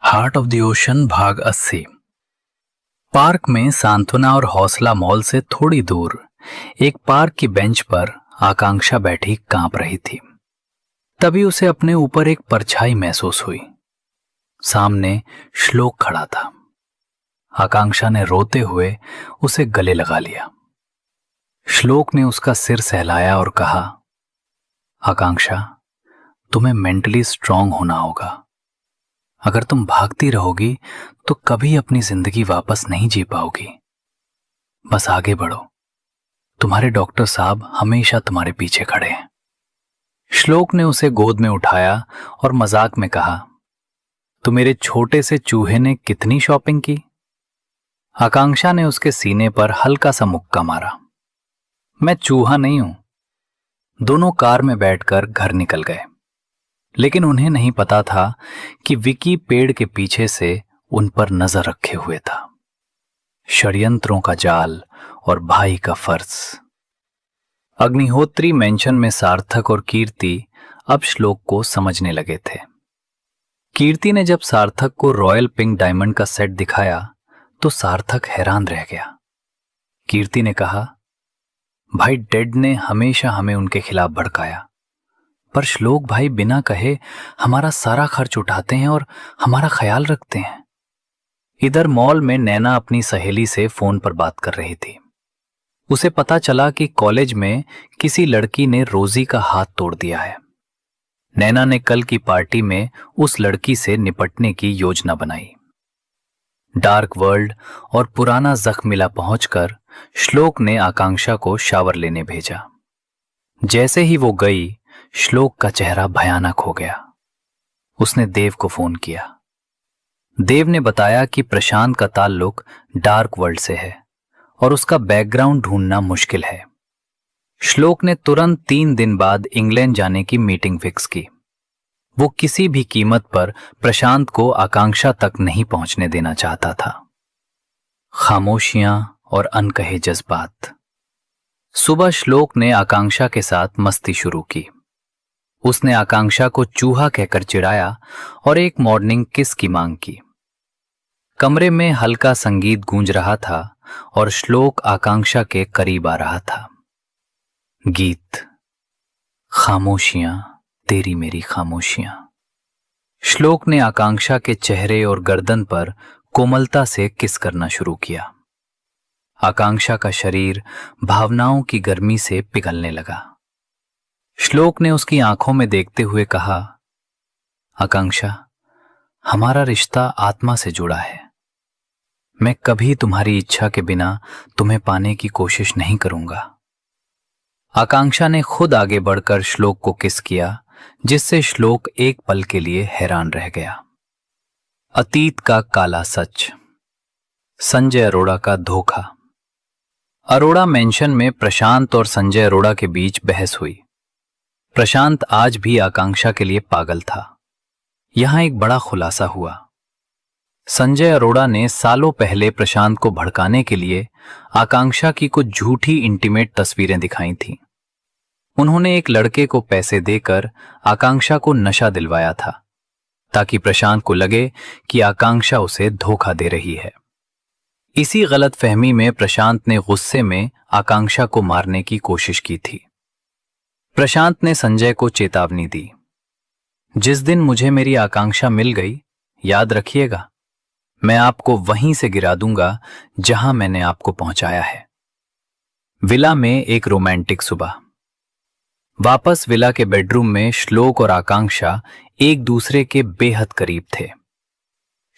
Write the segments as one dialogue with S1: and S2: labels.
S1: Heart of the ocean भाग 80। Park में सांत्वना और हौसला मॉल से थोड़ी दूर एक पार्क की बेंच पर आकांक्षा बैठी कांप रही थी। तभी उसे अपने ऊपर एक परछाई महसूस हुई। सामने श्लोक खड़ा था। आकांक्षा ने रोते हुए उसे गले लगा लिया। श्लोक ने उसका सिर सहलाया और कहा, आकांक्षा, तुम्हें मेंटली स्ट्रांग होना होगा। अगर तुम भागती रहोगी तो कभी अपनी जिंदगी वापस नहीं जी पाओगी। बस आगे बढ़ो, तुम्हारे डॉक्टर साहब हमेशा तुम्हारे पीछे खड़े हैं। श्लोक ने उसे गोद में उठाया और मजाक में कहा, तो मेरे छोटे से चूहे ने कितनी शॉपिंग की? आकांक्षा ने उसके सीने पर हल्का सा मुक्का मारा। मैं चूहा नहीं हूं। दोनों कार में बैठकर घर निकल गए, लेकिन उन्हें नहीं पता था कि विकी पेड़ के पीछे से उन पर नजर रखे हुए था। षड्यंत्रों का जाल और भाई का फर्ज। अग्निहोत्री मेंशन में सार्थक और कीर्ति अब श्लोक को समझने लगे थे। कीर्ति ने जब सार्थक को रॉयल पिंक डायमंड का सेट दिखाया तो सार्थक हैरान रह गया। कीर्ति ने कहा, भाई डैड ने हमेशा हमें उनके खिलाफ भड़काया, पर श्लोक भाई बिना कहे हमारा सारा खर्च उठाते हैं और हमारा ख्याल रखते हैं। इधर मॉल में नैना अपनी सहेली से फोन पर बात कर रही थी। उसे पता चला कि कॉलेज में किसी लड़की ने रोजी का हाथ तोड़ दिया है। नैना ने कल की पार्टी में उस लड़की से निपटने की योजना बनाई। डार्क वर्ल्ड और पुराना जख्मिला पहुंचकर श्लोक ने आकांक्षा को शावर लेने भेजा। जैसे ही वो गई, श्लोक का चेहरा भयानक हो गया। उसने देव को फोन किया। देव ने बताया कि प्रशांत का ताल्लुक डार्क वर्ल्ड से है और उसका बैकग्राउंड ढूंढना मुश्किल है। श्लोक ने तुरंत 3 दिन बाद इंग्लैंड जाने की मीटिंग फिक्स की। वो किसी भी कीमत पर प्रशांत को आकांक्षा तक नहीं पहुंचने देना चाहता था। खामोशियां और अनकहे जज्बात। सुबह श्लोक ने आकांक्षा के साथ मस्ती शुरू की। उसने आकांक्षा को चूहा कहकर चिढ़ाया और एक मॉर्निंग किस की मांग की। कमरे में हल्का संगीत गूंज रहा था और श्लोक आकांक्षा के करीब आ रहा था। गीत, खामोशियां तेरी मेरी खामोशियां। श्लोक ने आकांक्षा के चेहरे और गर्दन पर कोमलता से किस करना शुरू किया। आकांक्षा का शरीर भावनाओं की गर्मी से पिघलने लगा। श्लोक ने उसकी आंखों में देखते हुए कहा, आकांक्षा, हमारा रिश्ता आत्मा से जुड़ा है। मैं कभी तुम्हारी इच्छा के बिना तुम्हें पाने की कोशिश नहीं करूंगा। आकांक्षा ने खुद आगे बढ़कर श्लोक को किस किया, जिससे श्लोक एक पल के लिए हैरान रह गया। अतीत का काला सच। संजय अरोड़ा का धोखा। अरोड़ा मेंशन में प्रशांत और संजय अरोड़ा के बीच बहस हुई। प्रशांत आज भी आकांक्षा के लिए पागल था। यहां एक बड़ा खुलासा हुआ। संजय अरोड़ा ने सालों पहले प्रशांत को भड़काने के लिए आकांक्षा की कुछ झूठी इंटीमेट तस्वीरें दिखाई थीं। उन्होंने एक लड़के को पैसे देकर आकांक्षा को नशा दिलवाया था, ताकि प्रशांत को लगे कि आकांक्षा उसे धोखा दे रही है। इसी गलतफहमी में प्रशांत ने गुस्से में आकांक्षा को मारने की कोशिश की थी। प्रशांत ने संजय को चेतावनी दी, जिस दिन मुझे मेरी आकांक्षा मिल गई, याद रखिएगा, मैं आपको वहीं से गिरा दूंगा जहां मैंने आपको पहुंचाया है। विला में एक रोमांटिक सुबह। वापस विला के बेडरूम में श्लोक और आकांक्षा एक दूसरे के बेहद करीब थे।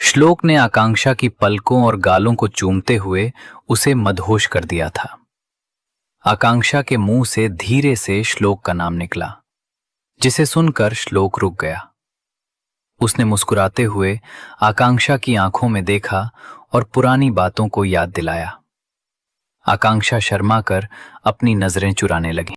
S1: श्लोक ने आकांक्षा की पलकों और गालों को चूमते हुए उसे मदहोश कर दिया था। आकांक्षा के मुंह से धीरे से श्लोक का नाम निकला, जिसे सुनकर श्लोक रुक गया। उसने मुस्कुराते हुए आकांक्षा की आंखों में देखा और पुरानी बातों को याद दिलाया। आकांक्षा शर्मा कर अपनी नजरें चुराने लगी।